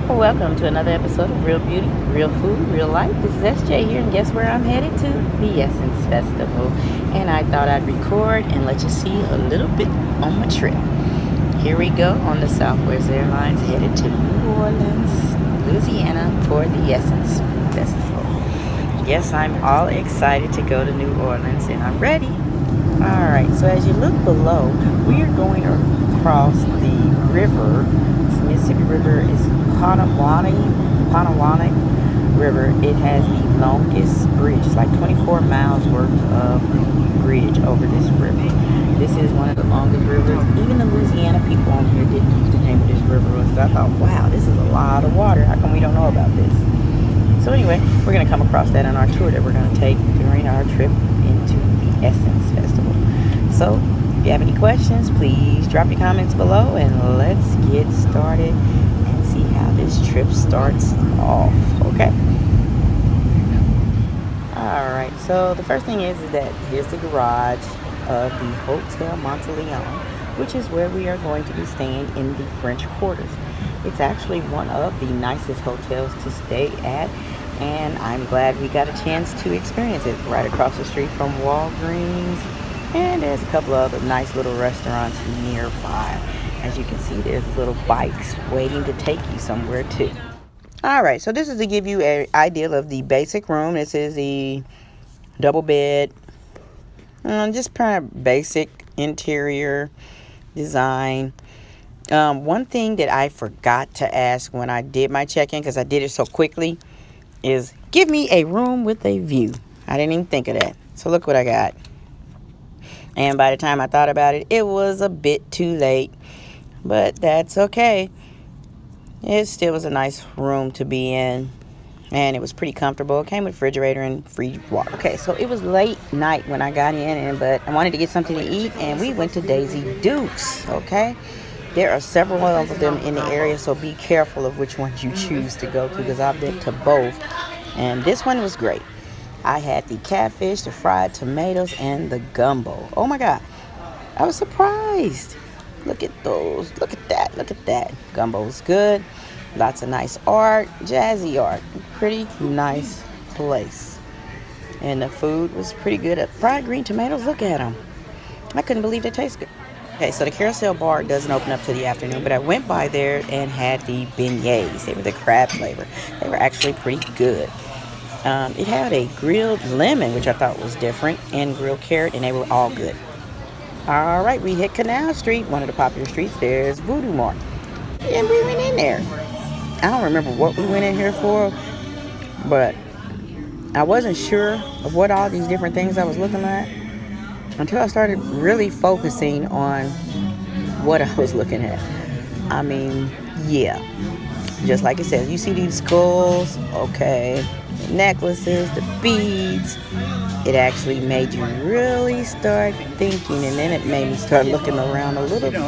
Welcome to another episode of Real Beauty, Real Food, Real Life. This is SJ here, and guess where I'm headed to? The Essence Festival. And I thought I'd record and let you see a little bit on my trip. Here we go on the Southwest Airlines headed to New Orleans, Louisiana for the Essence Festival. Yes, I'm all excited to go to New Orleans, and I'm ready. Alright, so as you look below, we are going across the river. Mississippi River is Potawatomi River. It has the longest bridge. It's like 24 miles worth of bridge over this river. This is one of the longest rivers. Even the Louisiana people on here didn't use the name of this river. So I thought, wow, this is a lot of water. How come we don't know about this? So anyway, we're going to come across that on our tour that we're going to take during our trip into the Essence Festival. So if you have any questions, please drop your comments below, and let's get started and see how this trip starts off. Okay. All right. So the first thing is that here's the garage of the Hotel Monteleone, which is where we are going to be staying in the French Quarters. It's actually one of the nicest hotels to stay at, and I'm glad we got a chance to experience it. Right across the street from Walgreens. And there's a couple of other nice little restaurants nearby. As you can see, there's little bikes waiting to take you somewhere too. Alright, so this is to give you an idea of the basic room. This is the double bed. Just kind of basic interior design. One thing that I forgot to ask when I did my check-in, because I did it so quickly, is give me a room with a view. I didn't even think of that. So look what I got. And by the time I thought about it, it was a bit too late. But that's okay. It still was a nice room to be in. And it was pretty comfortable. It came with refrigerator and free water. Okay, so it was late night when I got in. But I wanted to get something to eat. And we went to Daisy Dukes. Okay. There are several of them in the area. So be careful of which ones you choose to go to. Because I've been to both. And this one was great. I had the catfish, the fried tomatoes, and the gumbo. Oh my God. I was surprised. Look at those. Look at that. Look at that. Gumbo's good. Lots of nice art. Jazzy art. Pretty nice place. And the food was pretty good. Fried green tomatoes. Look at them. I couldn't believe they taste good. Okay, so the carousel bar doesn't open up till the afternoon, but I went by there and had the beignets. They were the crab flavor. They were actually pretty good. It had a grilled lemon, which I thought was different, and grilled carrot, and they were all good. All right, we hit Canal Street, one of the popular streets. There's Voodoo Mart, and we went in there. I don't remember what we went in here for, but I wasn't sure of what all these different things I was looking at until I started really focusing on what I was looking at. I mean, yeah, just like it says, you see these skulls, okay. Necklaces, the beads. It actually made you really start thinking, and then it made me start looking around a little bit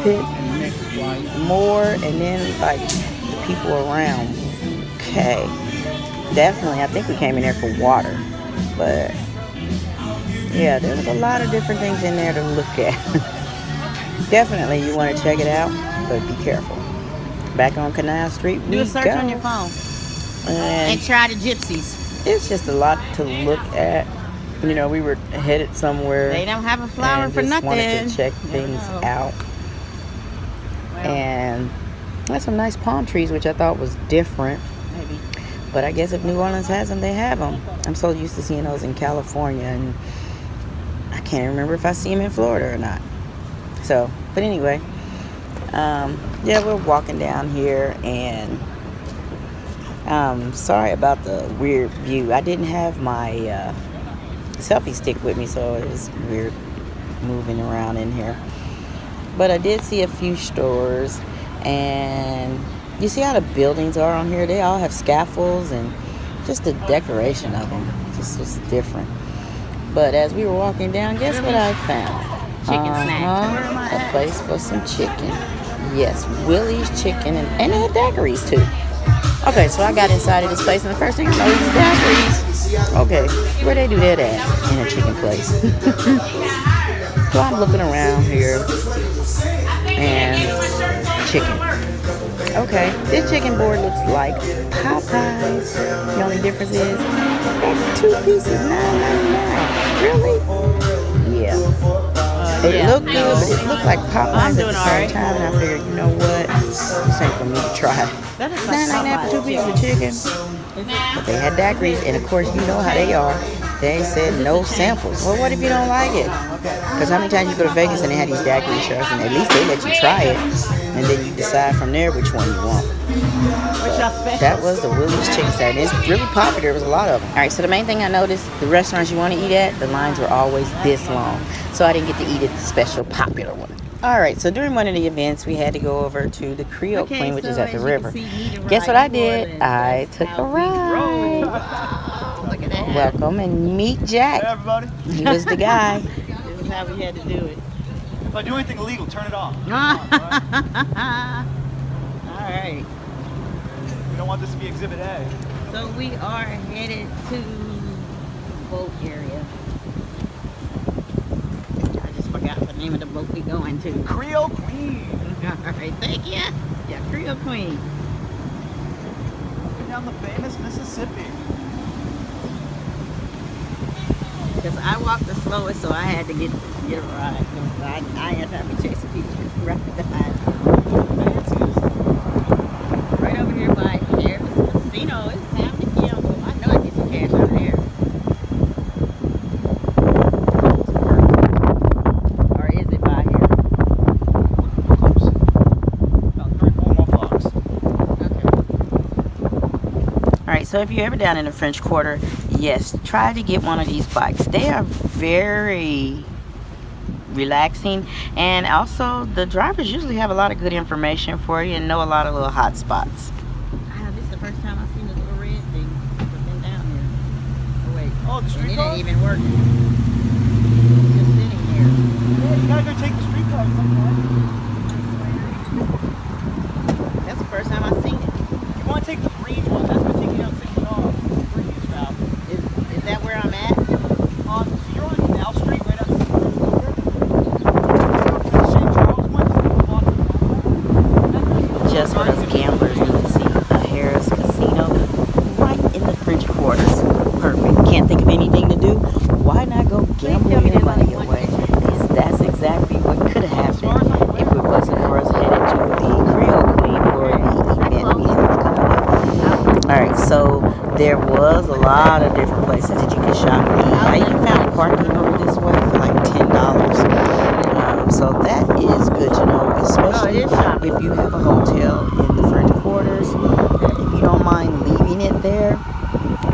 more, and then like the people around. Okay, definitely I think we came in there for water, but yeah, there was a lot of different things in there to look at. Definitely you want to check it out, but be careful. Back on Canal Street we do a search go. on your phone and try the gypsies. It's just a lot to look at. You know, we were headed somewhere. They don't have a flower for nothing. Wanted to check things out. And there's some nice palm trees, which I thought was different. Maybe. But I guess if New Orleans has them, they have them. I'm so used to seeing those in California, and I can't remember if I see them in Florida or not. So, but anyway, yeah, we're walking down here, and sorry about the weird view. I didn't have my selfie stick with me, so it was weird moving around in here. But I did see a few stores, and you see how the buildings are on here? They all have scaffolds, and just the decoration of them just was different. But as we were walking down, guess what I found? Chicken snack. A place for some chicken. Yes, Willie's Chicken, and they had daiquiris too. Okay, so I got inside of this place, and the first thing I know is daiquiris. Okay, where they do that at? In a chicken place. So I'm looking around here, and chicken. Okay, this chicken board looks like Popeyes. The only difference is that's 2 pieces, $9.99. Really? Yeah. It Yeah, looked good, but it looked like I'm Popeyes at doing the all same right. time, and I figured, you know what? This ain't for me to try. That is It's like $9.99 for 2 pieces of chicken. But they had daiquiris, and of course, you know how they are. They said no samples. Well, what if you don't like it? Because how many times you go to Vegas and they have these daiquiri shows, and at least they let you try it, and then you decide from there which one you want. That was the Willie's Chicken Sandwich. It's really popular. There was a lot of them. All right, so the main thing I noticed, the restaurants you want to eat at, the lines were always this long. So I didn't get to eat at the special popular one. All right, so during one of the events, we had to go over to the Creole Queen, which is at the river. Guess what I did? I took a ride. Look at that. Welcome and meet Jack. Hey, everybody. He was the guy. This is how we had to do it. If I do anything illegal, turn it off. All right. We don't want this to be Exhibit A. So we are headed to boat area. I just forgot the name of the boat we going to. Creole Queen. All right, thank you. Yeah, Creole Queen. Down the famous Mississippi. Because I walked the slowest, so I had to get a ride. I had time to chase a teacher right behind. Right over here by Paris Casino. It's time to gamble. I know I get some cash out of there. Or is it by here? Close. About 3-4 more blocks. Okay. All right, so if you're ever down in the French Quarter, yes, try to get one of these bikes. They are very relaxing, and also the drivers usually have a lot of good information for you and know a lot of little hot spots. This is the first time I've seen this little red thing. It's been down here. Oh wait. Oh, the And street it car? ain't even working. It's just sitting here. Yeah, you gotta go take the street car sometime. That's the first time I've seen it. You want to take the green one, that's going to take you out 60 off. Previous route. Is that where I'm at? So you're on Canal Street, right outside the St. Charles one, just a couple blocks of the Just for us gamblers, you can see the Harris Casino right in the French Quarters. Perfect. Can't think of anything to do? Why not go gamble your money away? Because that's exactly what could have happened if it wasn't for us headed to the Creole Queen for the event we have coming up. Alright, so there was a lot of different places that you could shop and eat. I even found parking over this way for like $10. So that is good to know, especially if you have a hotel in the French Quarters. If you don't mind leaving it there,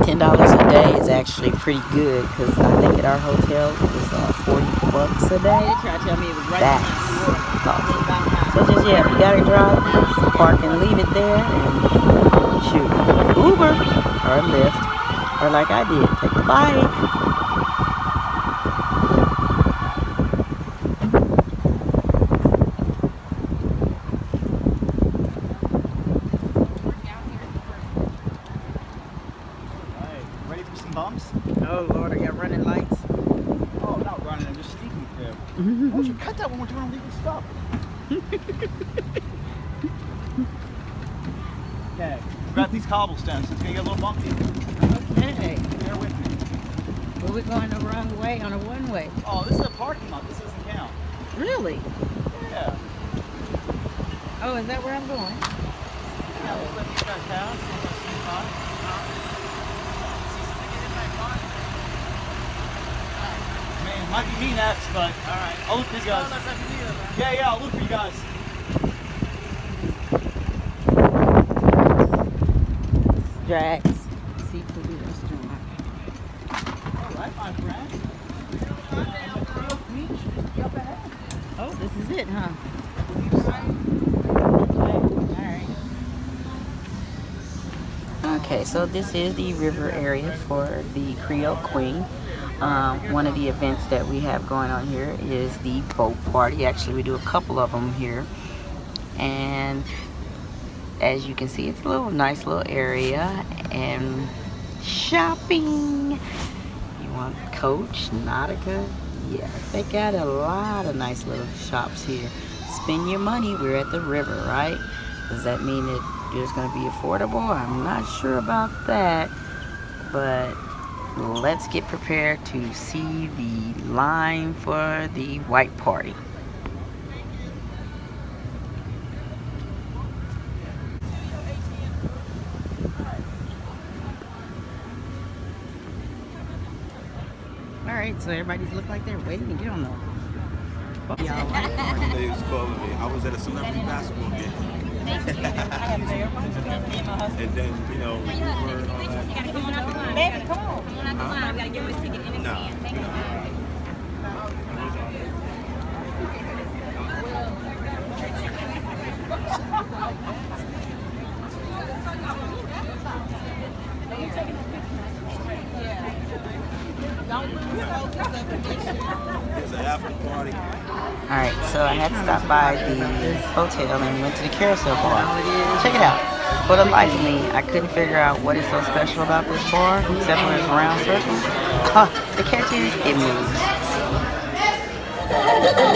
$10 a day is actually pretty good, because I think at our hotel it was $40 a day. They tried to tell me it was right That's behind so just, yeah, if you gotta drive, park and leave it there, and shoot, Uber or Lyft, or like I did, take the bike. Alright, ready for some bumps? Oh Lord, I got running lights. Oh, not running, I'm just sneaking through. Why don't you cut that when we're doing illegal stuff? Okay, grab these cobblestones, it's gonna get a little bumpy. Okay. Bear with me. Well, we're going the wrong way on a one-way. Oh, this is a parking lot, this doesn't count. Really? Yeah. Oh, is that where I'm going? Yeah, let's let these guys pass. Man, might be me next, but alright. I'll look for you guys. Yeah, I'll look for you guys. Drax Seafood Restaurant. Alright, my friend. Oh, this is it, huh? Okay, so this is the river area for the Creole Queen. One of the events that we have going on here is the boat party. Actually, we do a couple of them here. And as you can see, it's a nice little area. And shopping. You want Coach, Nautica? Yeah, they got a lot of nice little shops here. Spend your money. We're at the river, right? Does that mean it is going to be affordable? I'm not sure about that, but let's get prepared to see the line for the white party. Alright, so everybody's look like they're waiting to get on the y'all. They was calling me. I was at a celebrity basketball game. And then, you know, we were Baby, come on. We gotta give him his ticket in his hand. Thank you. There's an after party. Alright, so I had to stop by the hotel and went to the carousel bar. Check it out. For the life of me, I couldn't figure out what is so special about this bar, except for its round circle. The catch is, it moves.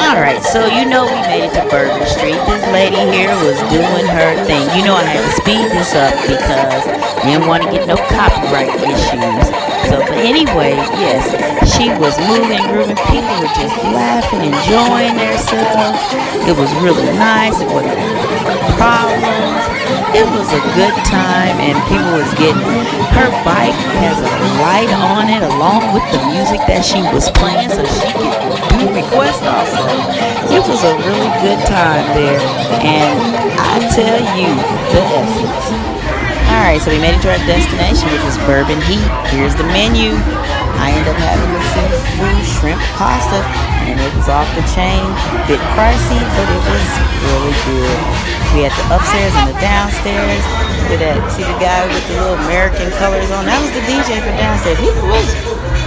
Alright, so you know we made it to Bourbon Street. This lady here was doing her thing. You know I had to speed this up because I didn't want to get no copyright issues. So, but anyway, yes, she was moving, grooving. People were just laughing, enjoying themselves. It was really nice. It wasn't problems. It was a good time, and people was getting. Her bike has a light on it, along with the music that she was playing, so she could do requests also. It was a really good time there, and I tell you, the essence. Alright, so we made it to our destination, which is Bourbon Heat. Here's the menu. I ended up having the seafood shrimp pasta, and it was off the chain. Bit pricey, but it was really good. We had the upstairs and the downstairs. Look at that. See the guy with the little American colors on? That was the DJ for downstairs. He was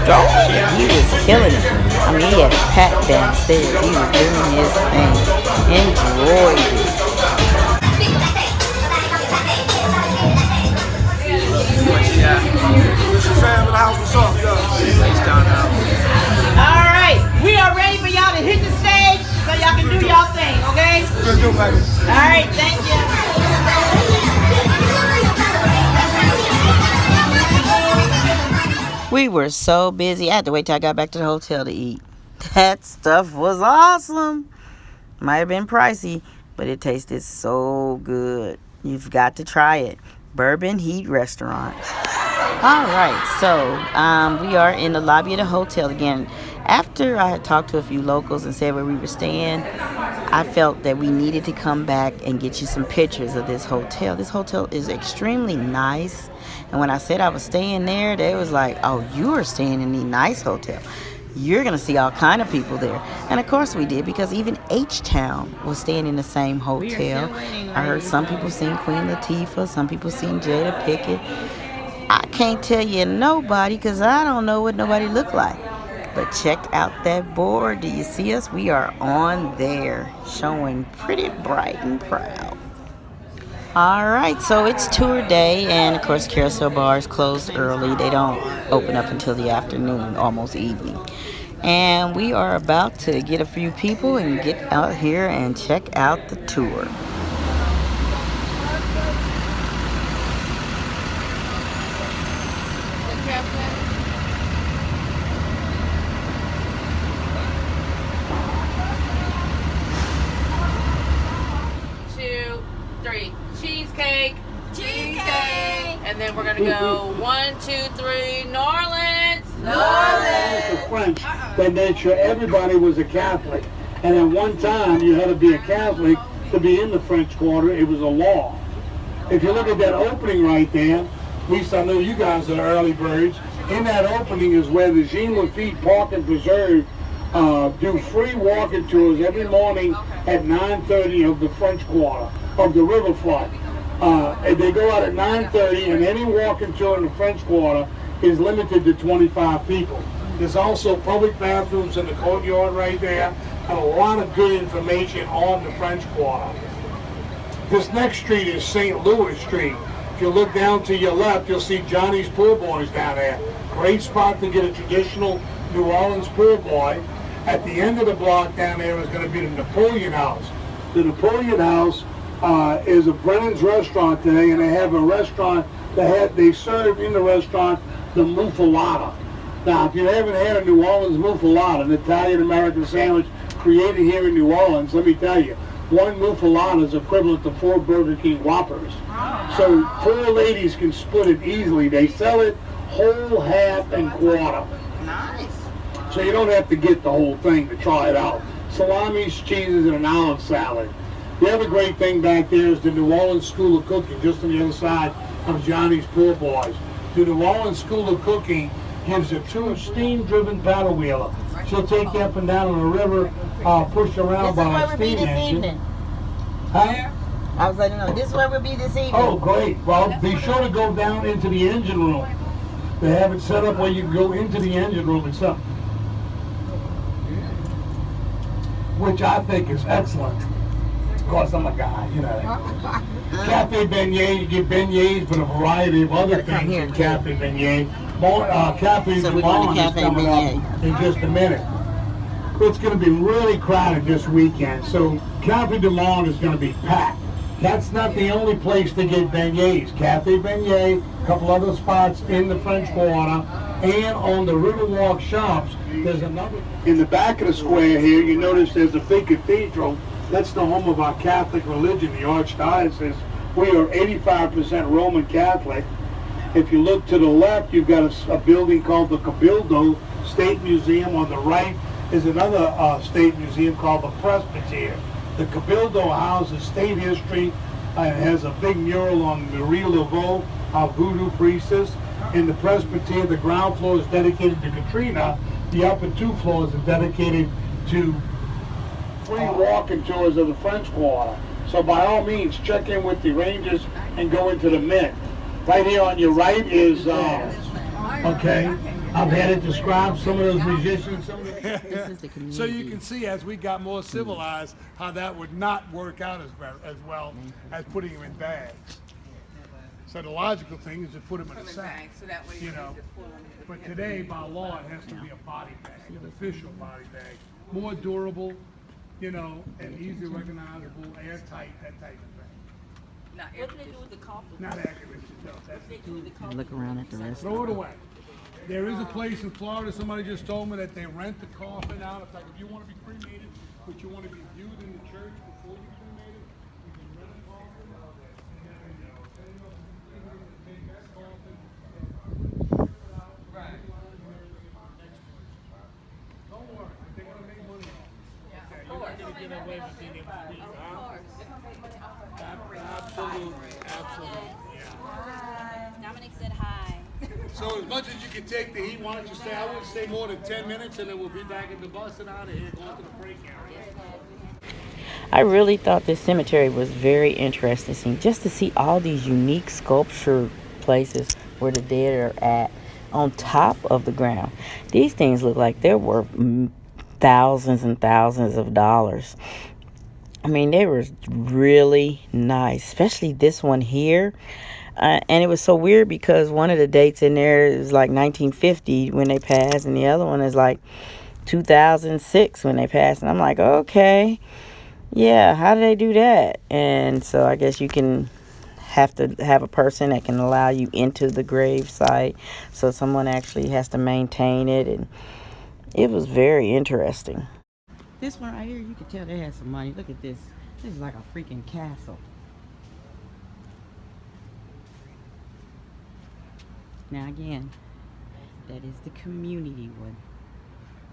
going. He was killing it. I mean, he had a pack downstairs. He was doing his thing. Enjoyed it. Alright, we are ready for y'all to hit the stage so y'all can do y'all thing, okay? Alright, thank you. We were so busy. I had to wait till I got back to the hotel to eat. That stuff was awesome. Might have been pricey, but it tasted so good. You've got to try it. Bourbon Heat Restaurant. Alright, so we are in the lobby of the hotel again. After I had talked to a few locals and said where we were staying, I felt that we needed to come back and get you some pictures of this hotel. This hotel is extremely nice. And when I said I was staying there, they was like, oh, you are staying in the nice hotel. You're going to see all kind of people there. And of course we did, because even H-Town was staying in the same hotel. I heard some people seen Queen Latifah, some people seen Jada Pickett. I can't tell you nobody because I don't know what nobody look like. But check out that board. Do you see us? We are on there, showing pretty bright and proud. Alright, so it's tour day, and of course carousel bars closed early. They don't open up until the afternoon, almost evening. And we are about to get a few people and get out here and check out the tour. Cheesecake. And then we're gonna go 1, 2, 3, New Orleans. The French, they made sure everybody was a Catholic. And at one time, you had to be a Catholic to be in the French Quarter. It was a law. If you look at that opening right there, at least I know you guys are early birds. In that opening is where the Jean Lafitte Park and Preserve do free walking tours every morning at 9:30 of the French Quarter, of the Riverfront. And they go out at 9:30, and any walking tour in the French Quarter is limited to 25 people. There's also public bathrooms in the courtyard right there, and a lot of good information on the French Quarter. This next street is St. Louis Street. If you look down to your left, you'll see Johnny's Pool Boys down there. Great spot to get a traditional New Orleans pool boy. At the end of the block down there is going to be the Napoleon House. The Napoleon House is a Brennan's restaurant today, and they have a restaurant they serve in the restaurant the muffalata. Now, if you haven't had a New Orleans muffalata, an Italian-American sandwich created here in New Orleans, let me tell you, one muffalata is equivalent to 4 Burger King Whoppers. So 4 ladies can split it easily. They sell it whole, half, and quarter. Nice. So you don't have to get the whole thing to try it out. Salamis, cheeses, and an olive salad. The other great thing back there is the New Orleans School of Cooking, just on the other side of Johnny's Poor Boys. The New Orleans School of Cooking gives you 2 steam-driven paddle wheeler. She'll take you up and down on the river, pushed around by a steam engine. Huh? I was like, no, this is where we'll be this evening. Oh, great. Well, be sure to go down into the engine room. They have it set up where you can go into the engine room and stuff, which I think is excellent. Of course, I'm a guy, you know. Cafe Beignet, you get beignets, but a variety of other things in Cafe Beignet. Cafe So we're going to Dumont is Cafe coming up Beignet. in just a minute. It's going to be really crowded this weekend, so Cafe Dumont is going to be packed. That's not the only place to get beignets. Cafe Beignet, a couple other spots in the French Quarter, and on the Riverwalk shops, there's another. In the back of the square here, you notice there's a big cathedral. That's the home of our Catholic religion, the Archdiocese. We are 85% Roman Catholic. If you look to the left, you've got a building called the Cabildo State Museum. On the right is another state museum called the Presbytery. The Cabildo houses state history and has a big mural on Marie Laveau, our voodoo priestess. In the Presbytery, the ground floor is dedicated to Katrina. The upper 2 floors are dedicated to free walking tours of the French Quarter. So by all means, check in with the Rangers and go into the Mint. Right here on your right is, okay, I've had it describe some of those musicians. So you can see as we got more civilized how that would not work out as well as putting them in bags. So the logical thing is to put them in a sack, you know. But today, by law, it has to be a body bag, an official body bag. More durable, you know, and easily recognizable, airtight, that type of thing. What do they do with the coffee? Not accurate, no, that's the truth. Look around at the rest. Throw it away. There is a place in Florida, somebody just told me that they rent the coffin out. It's like if you want to be cremated, but you want to be viewed in the church before you cremate it, you can rent a coffin. Take that coffin and right. Don't worry, they're going to make money on it. Yeah, okay, you're not going to get away with being able to read, huh? Absolutely, absolutely, yeah. Dominic said hi. So as much as you can take the heat, why don't you stay? I wouldn't stay more than 10 minutes, and then we'll be back in the bus and out of here, going to the break area. I really thought this cemetery was very interesting, just to see all these unique sculpture places where the dead are at on top of the ground. These things look like they're worth thousands and thousands of dollars. I mean, they were really nice, especially this one here. And it was so weird because one of the dates in there is like 1950 when they passed, and the other one is like 2006 when they passed. And I'm like, okay, yeah, how do they do that? And so I guess you can have to have a person that can allow you into the grave site, so someone actually has to maintain it, and it was very interesting. This one right here, you can tell they had some money. Look at this. This is like a freaking castle. Now again, that is the community one.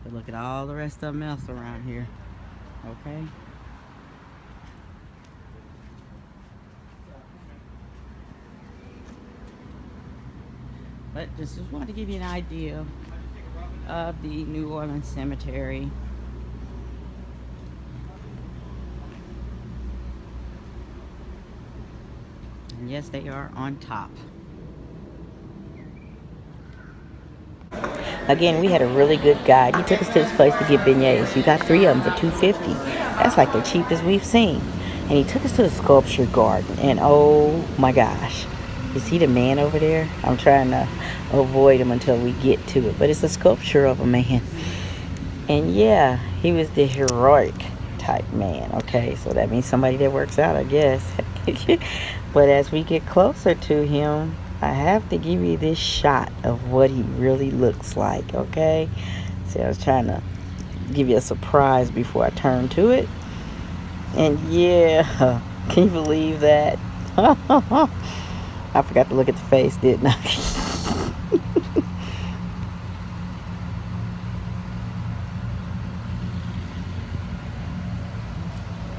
But look at all the rest of them else around here. Okay? But just wanted to give you an idea of the New Orleans Cemetery. And yes, they are on top. Again, we had a really good guide. He took us to this place to get beignets. You got 3 of them for $2.50. That's like the cheapest we've seen. And he took us to the sculpture garden. And oh my gosh. You see the man over there? I'm trying to avoid him until we get to it. But it's a sculpture of a man. And yeah, he was the heroic type man, okay? So that means somebody that works out, I guess. But as we get closer to him, I have to give you this shot of what he really looks like, okay? See, I was trying to give you a surprise before I turn to it. And yeah, can you believe that? I forgot to look at the face, didn't I?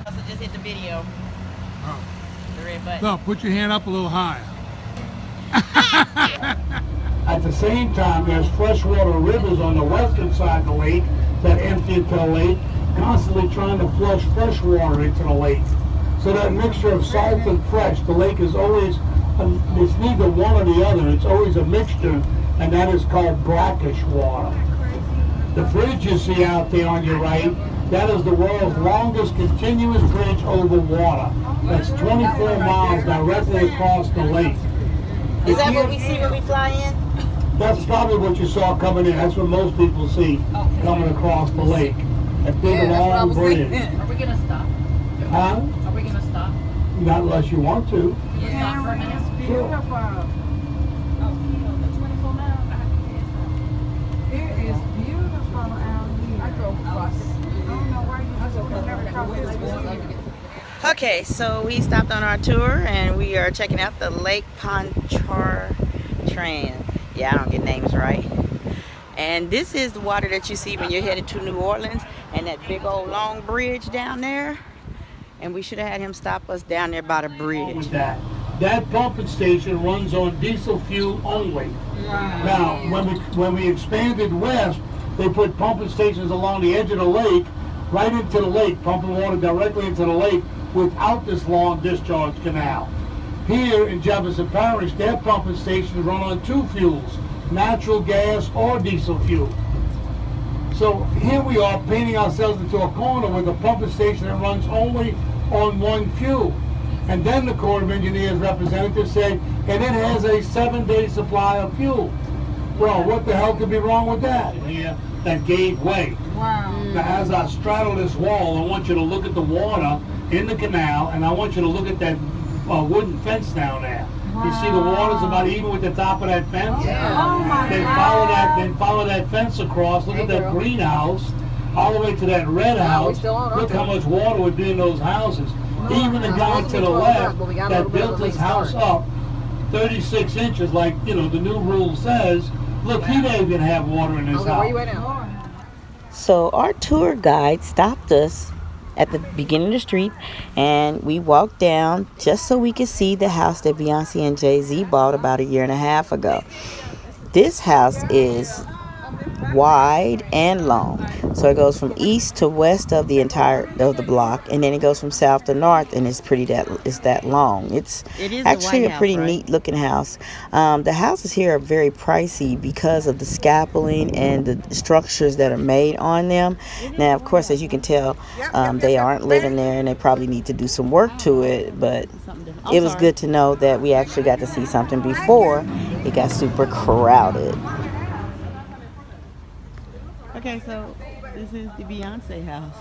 Also just hit the video. The red button. No, put your hand up a little higher. At the same time, there's freshwater rivers on the western side of the lake that empty into the lake, constantly trying to flush fresh water into the lake. So that mixture of salt and fresh, the lake is always, it's neither one or the other, it's always a mixture, and that is called brackish water. The bridge you see out there on your right, that is the world's longest continuous bridge over water. That's 24 miles directly across the lake. Is that what we see when we fly in? That's probably what you saw coming in. That's what most people see coming across the lake. A big long bridge. Are we gonna stop? Huh? Are we gonna stop? Not unless you want to. Stop for a minute? Sure. It is beautiful out here. I drove across. I don't know where you Okay, so we stopped on our tour and we are checking out the Lake Pontchartrain. Yeah, I don't get names right. And this is the water that you see when you're headed to New Orleans, and that big old long bridge down there. And we should have had him stop us down there by the bridge. With that pumping station runs on diesel fuel only. Now, when we expanded west, they put pumping stations along the edge of the lake, right into the lake, pumping water directly into the lake without this long discharge canal. Here in Jefferson Parish, their pumping stations run on two fuels, natural gas or diesel fuel. So here we are painting ourselves into a corner with a pumping station that runs only on one fuel. And then the Corps of Engineers representative said, and it has a 7-day supply of fuel. Well, what the hell could be wrong with that? Yeah, that gave way. Wow. Now, as I straddle this wall, I want you to look at the water in the canal, and I want you to look at that wooden fence down there. You see the water's about even with the top of that fence? Oh my Then follow that fence across. Look at that greenhouse, all the way to that red house. Look how much water would be in those houses. Even the guy to the left that built his house up 36 inches, like the new rule says, look, he didn't even have water in his house. So our tour guide stopped us at the beginning of the street, and we walked down just so we could see the house that Beyonce and Jay-Z bought about 1.5 years ago. This house is wide and long, so it goes from east to west of the block, and then it goes from south to north, and it's that long. It is actually a pretty neat looking house. The houses here are very pricey because of the scaffolding and the structures that are made on them. Now, of course, as you can tell, they aren't living there, and they probably need to do some work to it, but it was good to know that we actually got to see something before it got super crowded. Okay, so this is the Beyonce house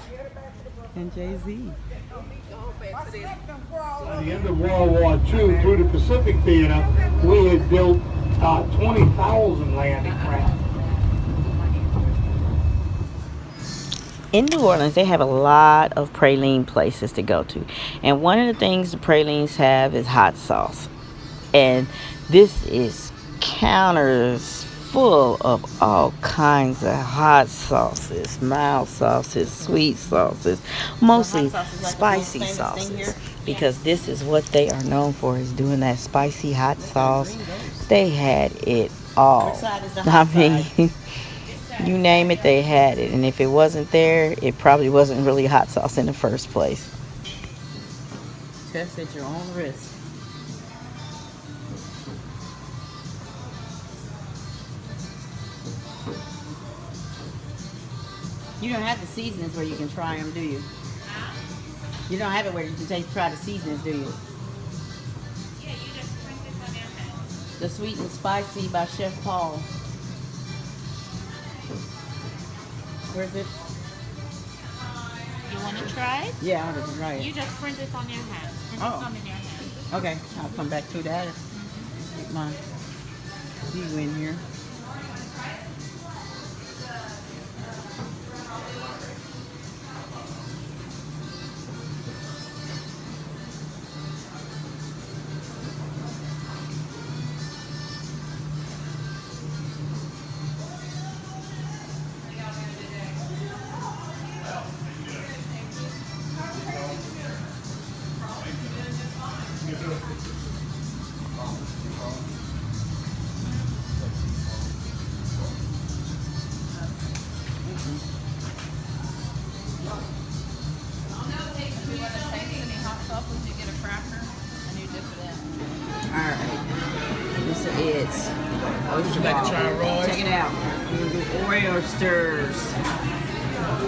and Jay-Z. At the end of World War II, through the Pacific Theater, we had built 20,000 landing craft. In New Orleans, they have a lot of praline places to go to. And one of the things the pralines have is hot sauce. And this is counters full of all kinds of hot sauces, mild sauces, sweet sauces, mostly spicy sauces, because this is what they are known for, is doing that spicy hot sauce. They had it all. I mean, you name it, they had it. And if it wasn't there, it probably wasn't really hot sauce in the first place. Test at your own risk. You don't have the seasonings where you can try them, do you? You don't have it where you can try the seasonings, do you? Yeah, you just print this on your head. The Sweet and Spicy by Chef Paul. Where's it? you want to try it? Yeah, I want to try You it. just print it on your hand. Print Oh. some in your hand. Okay, I'll come back to that. Get my view in here. Alright. This is Would you like to try a raw? Check it out. We're gonna do oysters.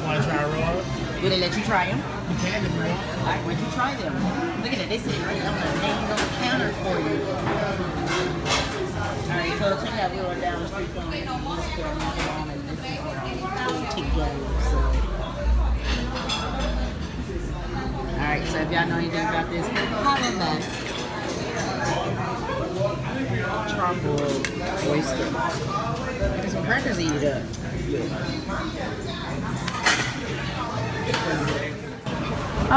Want to try a raw? Will they let you try them? You can if you want. Alright, why don't you try them? Look at that, they sit right on the counter for you. Alright, so check it out, we were down the street from Alright, so if y'all know anything about this, holla back. Charcoal oyster. There's some crackers to eat it up.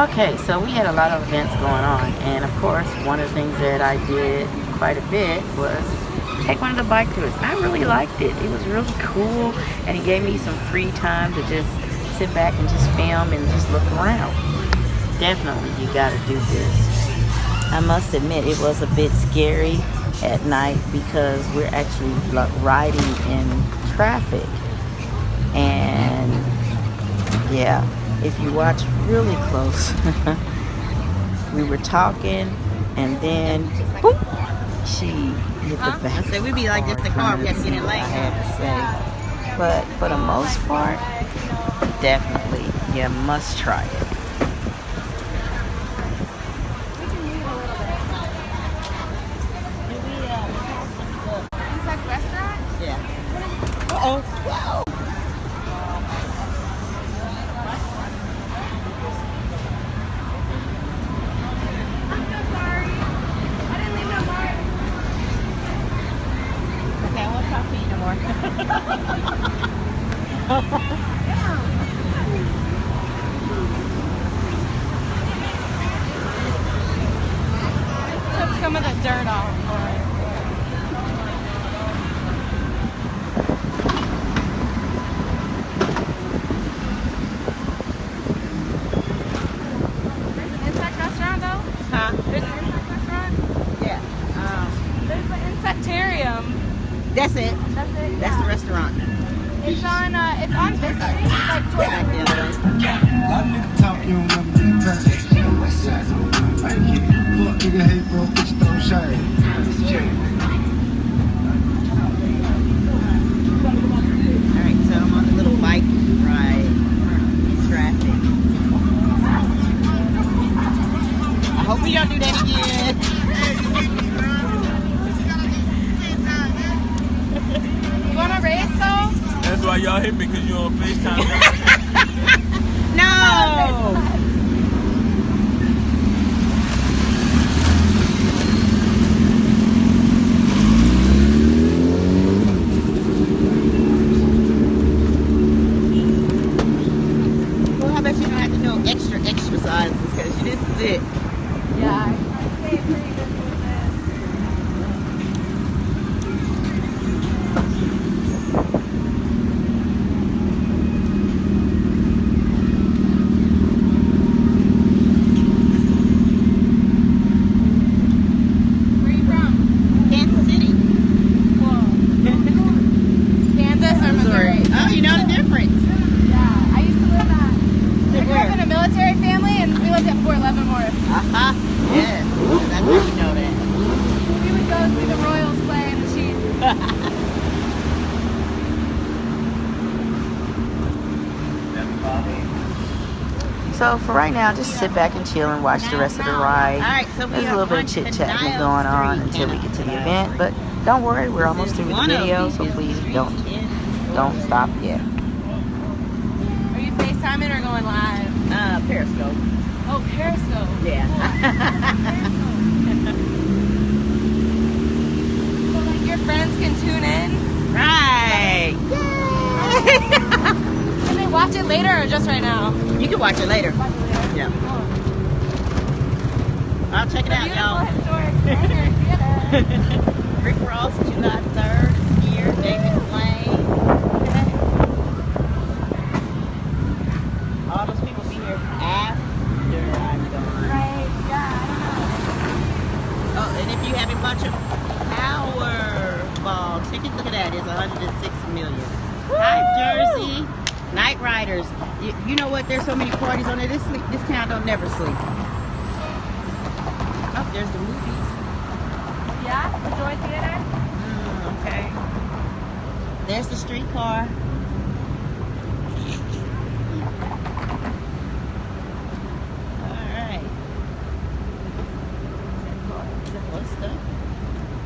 Okay, so we had a lot of events going on, and of course, one of the things that I did quite a bit was take one of the bike tours. I really liked it. It was really cool, and it gave me some free time to just sit back and just film and just look around. Definitely, you gotta do this. I must admit, it was a bit scary at night because we're actually riding in traffic, and yeah, if you watch really close, we were talking, and then boop, she hit the back. So we be like this, the car, we have to get in lane. I had to say, but for the most part, definitely, you must try it. Inside restaurant? Yeah. Uh-oh. I'm so sorry. I didn't leave no mark. Okay, I won't talk to you no more. Took some of the dirt off for it. Insect restaurant though? Huh? There's an insect restaurant? Yeah. There's the insectarium. That's it. That's it. That's the restaurant. It's on this street, like towards Back the other way. Alright, so I'm on a little bike ride in traffic. I hope we don't do that again. You want to race though? That's why y'all hit me, because you on FaceTime. No! Well, I bet you don't have to do extra exercises because this is it. Yeah. I stayed pretty good with this. Where are you from? Kansas City. Whoa. Kansas or Missouri? Oh, you know the difference. Yeah. I used to live at. I grew up Where? in a military family, and we lived at Fort Leavenworth. Uh-huh. Yeah. That's how you know that. We would go see the Royals play and the Chiefs. So for right now, just sit back and chill and watch the rest of the ride. Alright, so we There's a are little bit on of chit to chatting Dial going on 3, until we get to the Canada. event, but don't worry, we're almost through with the One of video, these so is please 3, don't 10, stop yet. Are you FaceTiming or going live? Periscope. Oh, Periscope. Yeah. So like your friends can tune in? Right. Can they watch it later or just right now? You can watch it later. Watch it later. Yeah. I'll check it out, y'all. Rick Ross, July 3rd is here. David Lane. All those people be here after I'm gone. Right, yeah. Oh, and if you have a bunch of Powerball tickets, look at that. It's 106 million. Hi, Jersey. Night Riders. You know what? There's so many parties on there. This town don't never sleep. Oh, there's the movies. Yeah? The Joy Theater? Okay. There's the streetcar. Alright. Is that close stuff?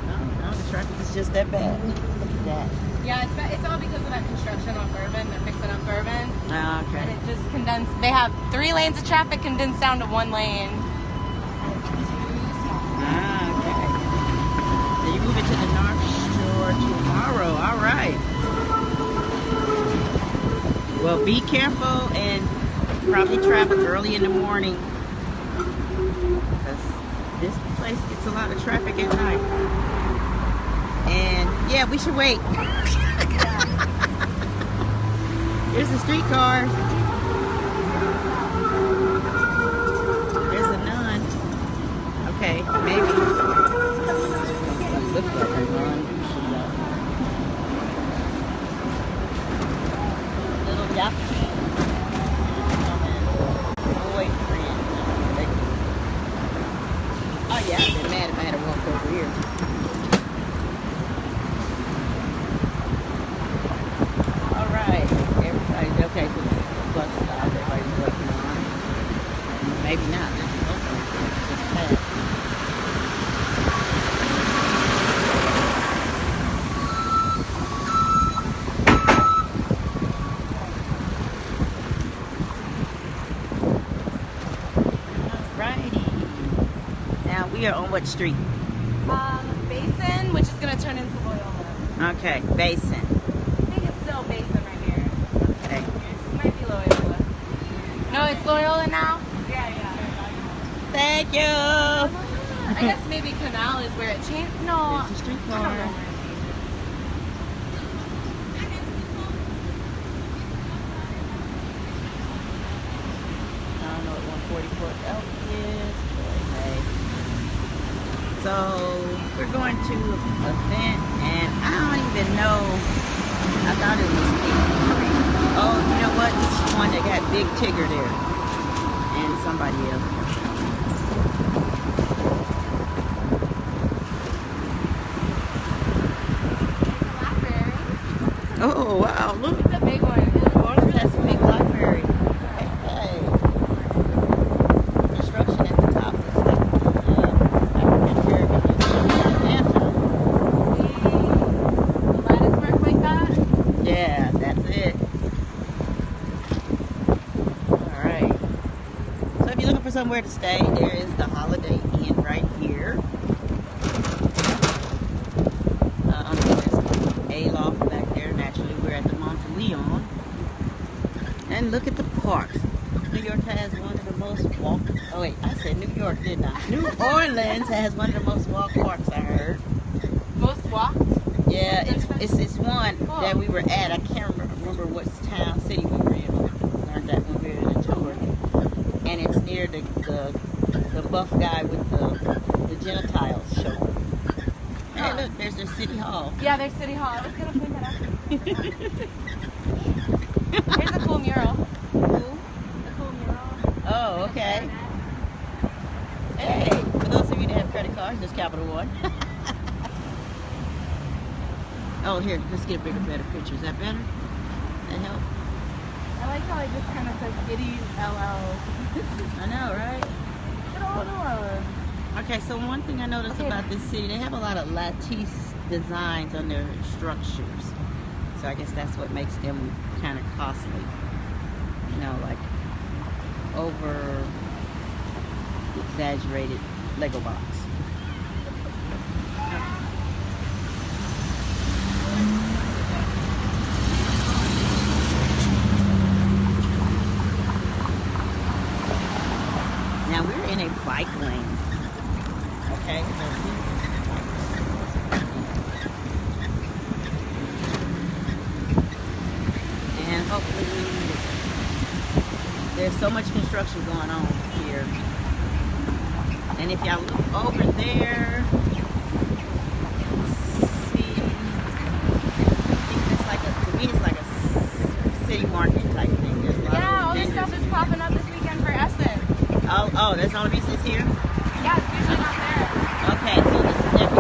No, the traffic is just that bad. Look at that. Yeah, it's all because of that construction on Bourbon. They're fixing up Bourbon. Oh, okay. And it just condensed. They have 3 lanes of traffic condensed down to 1 lane. Okay. So you move it to the North Shore tomorrow. All right. Well, be careful and probably travel early in the morning because this place gets a lot of traffic at night. And yeah, we should wait. Here's the streetcars. There's a nun. Okay, maybe. Looks like a nun. Little yucky. Oh, wait, friend. Oh, yeah, I've been mad if I had to walk over here. All right. Everybody's okay for the bus stop. Everybody's waiting on. Maybe not. Just fast. We are on what street? Basin, which is going to turn into Loyola. Okay, Basin. I think it's still Basin right here. Okay. It might be Loyola. No, it's Loyola now? Yeah. Thank you. I guess maybe Canal is where it changed. No. There's the streetcar. I don't know. I don't know what 144 Elk is. So we're going to an event, and I don't even know. I thought it was 83. Oh, you know what? It's one that got Big Tigger there, and somebody else. Oh wow! Look, It's a big one. that's a big library. Hey, construction at the top looks like African American Atlanta. Lattice work like that? Yeah, that's it. All right. So if you're looking for somewhere to stay, there is the Holiday Inn right here. There's a loft back there. Naturally, we're at the Monteleone. And look at the park. New York has one of the most walked. Oh wait, I said New York, didn't I? New Orleans has one of the most walked parks, I heard. Most walked? Yeah, it's one that we were at. I can't remember what town, city we were in. We learned that when we were in a tour. And it's near the buff guy with the genitals show. Hey, look, there's their city hall. Yeah, there's City Hall. I was going to point that out. Here's a cool mural. A cool mural. Oh, okay. Hey, for those of you that have credit cards, there's Capital One. Oh, here, let's get a bigger, better picture. Is that better? That help? I like how it just kind of says Giddy's LL. I know, right? Look at all the ones. Okay, so one thing I noticed about this city, they have a lot of lattice designs on their structures. So I guess that's what makes them kind of costly. You know, like over exaggerated Lego box. Now we're in a bike lane. Okay. And hopefully there's so much construction going on here. And if y'all look over there, see, it's like to me it's like a city market type thing. There's a lot Yeah, of all this stuff is popping up this weekend for Essen. Oh, that's the only reason it's here? Yeah, it's usually not there. Okay, so this is every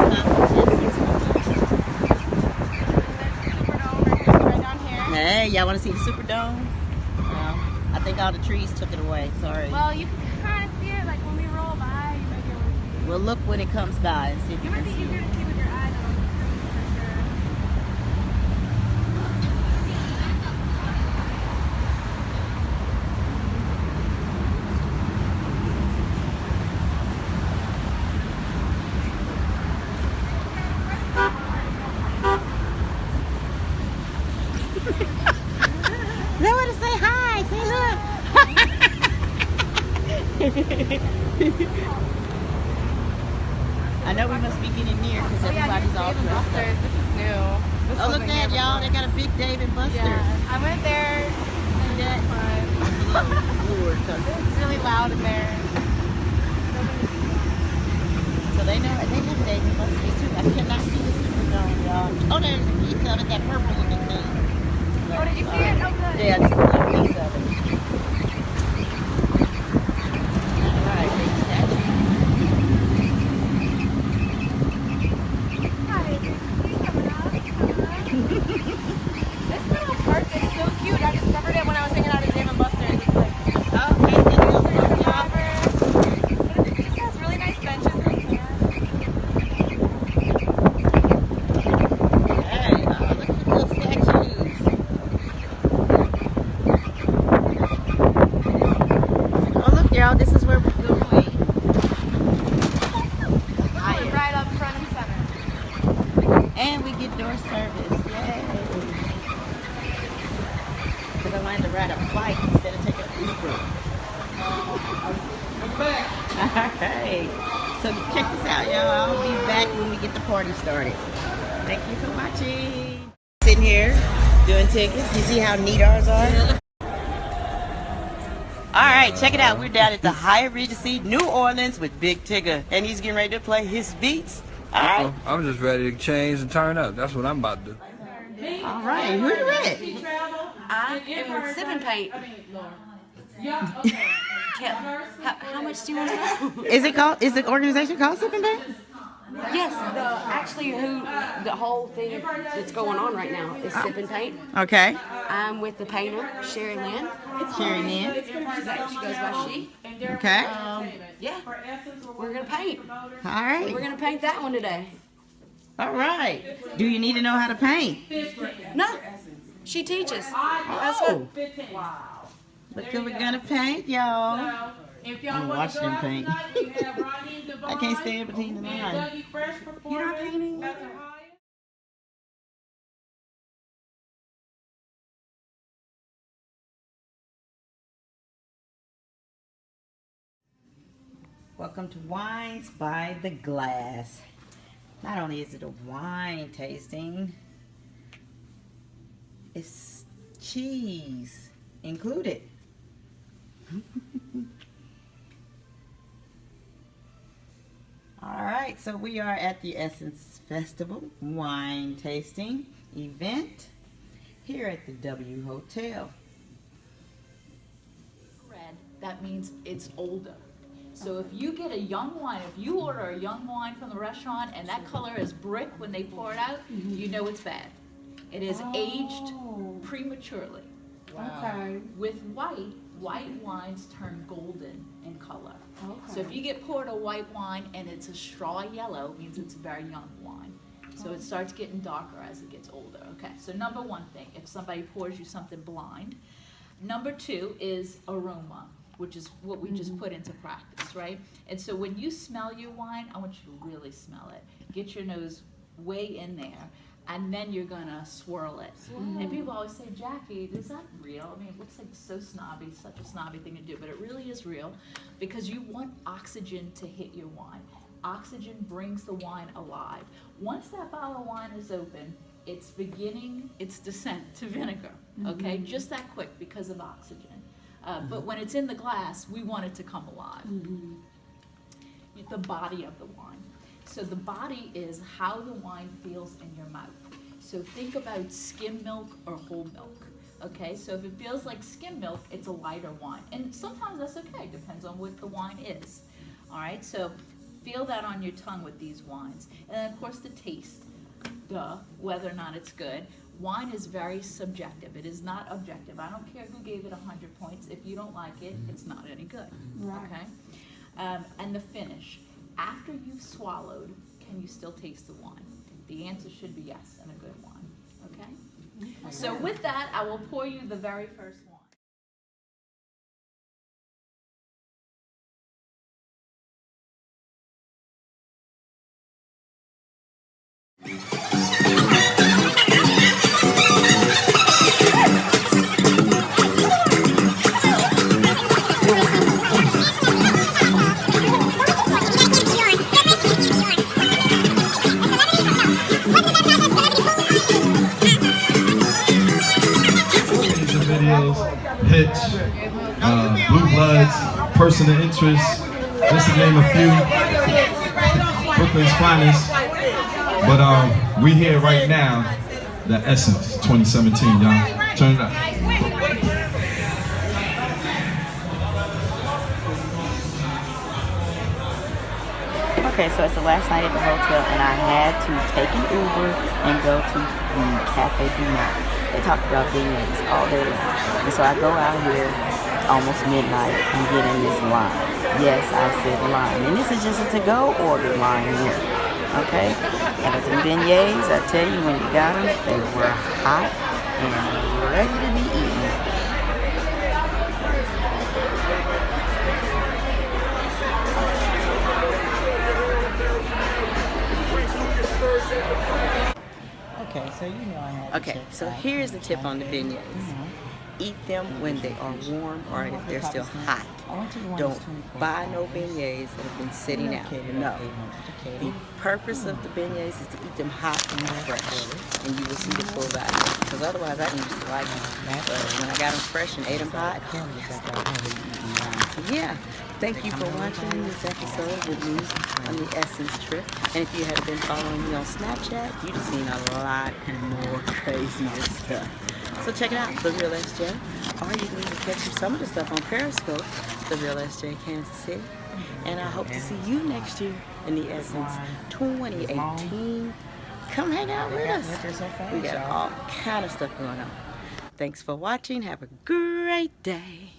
Superdome right down here. Hey, y'all want to see the Superdome? I think all the trees took it away. Sorry. Well, you can kind of see it, like when we roll by, you might be able to see it. We'll look when it comes by and see if you It can might be see easier it. to see with your eyes on the screen for sure. They want to say hi. Say look. I know we must be getting near because everybody's all Dave and dressed Buster's. up. This is new. This Oh, look wasn't at that, here y'all. They before. got a big Dave and Buster's. Yeah, I went there. And that? it's fun. Lord, 'cause- It's really loud in there. So they know they have Dave and Buster's too. I cannot see the Superdome, y'all. Oh, there's a piece of it, that purple looking thing. Oh, did you see it? Oh, good. Yeah, just a little piece of it. Alright, big statue. This little park is so cute. I discovered it when I was hanging out at Dave and Buster's. It's like, Okay, so but it just has really nice benches and chairs. hey, look at the little statues. Oh, look, y'all, this is where we're going. Oh, right up front and center. And we get door service. Yay! Because I wanted to ride a bike instead of taking an Uber. Alright. So check this out, y'all. I'll be back when we get the party started. Thank you for watching. Sitting here doing tickets. You see how neat ours are? Alright, check it out. We're down at the Hyatt Regency, New Orleans with Big Tigger. And he's getting ready to play his beats. Alright. I'm just ready to change and turn up. That's what I'm about to do. Alright, who you with? I am with Sip and Paint. How much do you want to know? Is the organization called Sip and Paint? Yes, the whole thing that's going on right now is Sip and Paint. Okay. I'm with the painter, Sherry Lynn. Sherry Lynn. She goes by she. Okay. Yeah, we're going to paint. Alright. We're going to paint that one today. Alright. Do you need to know how to paint? No, she teaches. Oh. Look who we're gonna paint, y'all. I'm watching them paint. I can't stand between the lines. You're not painting? Welcome to Wines by the Glass. Not only is it a wine tasting, it's cheese included. All right, so we are at the Essence Festival wine tasting event here at the W Hotel. Red, that means it's older. So if you get a young wine, if you order a young wine from the restaurant and that color is brick when they pour it out, you know it's bad. It is aged prematurely. Okay. With white wines turn golden in color. Okay. So if you get poured a white wine and it's a straw yellow, it means it's a very young wine. So it starts getting darker as it gets older. Okay, so number one thing, if somebody pours you something blind. Number two is aroma. which is what we just put into practice, right? And so when you smell your wine, I want you to really smell it. Get your nose way in there, and then you're gonna swirl it. And people always say, Jackie, is that real? I mean, it looks like so snobby, such a snobby thing to do, but it really is real, because you want oxygen to hit your wine. Oxygen brings the wine alive. Once that bottle of wine is open, it's beginning its descent to vinegar, okay? Just that quick because of oxygen. But when it's in the glass, we want it to come alive. The body of the wine. So the body is how the wine feels in your mouth. So think about skim milk or whole milk, okay? So if it feels like skim milk, it's a lighter wine. And sometimes that's okay, depends on what the wine is, all right? So feel that on your tongue with these wines. And then of course the taste, whether or not it's good. Wine is very subjective. It is not objective. I don't care who gave it 100 points. If you don't like it, it's not any good, okay? And the finish. After you've swallowed, can you still taste the wine? The answer should be yes, and a good wine, okay? So with that, I will pour you the very first wine. Hits, Blue Bloods, Person of Interest, just to name a few. Brooklyn's finest. But we here right now, the Essence 2017, y'all. Turn it up. Okay, so it's the last night at the hotel, and I had to take an Uber and go to the Cafe du Monde. They talk about beignets all day long. And so I go out here almost midnight and get in this line. Yes, I said line. And this is just a to-go order line here. Okay? And the beignets, I tell you, when you got them, they were hot and ready to be eaten. Okay, so you know I had to Okay, check so out here's the and tip try on the it. beignets. Eat them when they are warm or if they're still hot. Don't buy no beignets that have been sitting out. No. The purpose of the beignets is to eat them hot and fresh, and you will see the full value. Because otherwise, I didn't used to like them. But when I got them fresh and ate them hot, yeah. Thank you for watching this episode with me on the Essence trip. And if you have been following me on Snapchat, you've just seen a lot more crazier stuff. So check it out, The Real SJ. Or you can even catch some of the stuff on Periscope, The Real SJ Kansas City. And I hope to see you next year in the Essence 2018. Come hang out with us. We got all kind of stuff going on. Thanks for watching. Have a great day.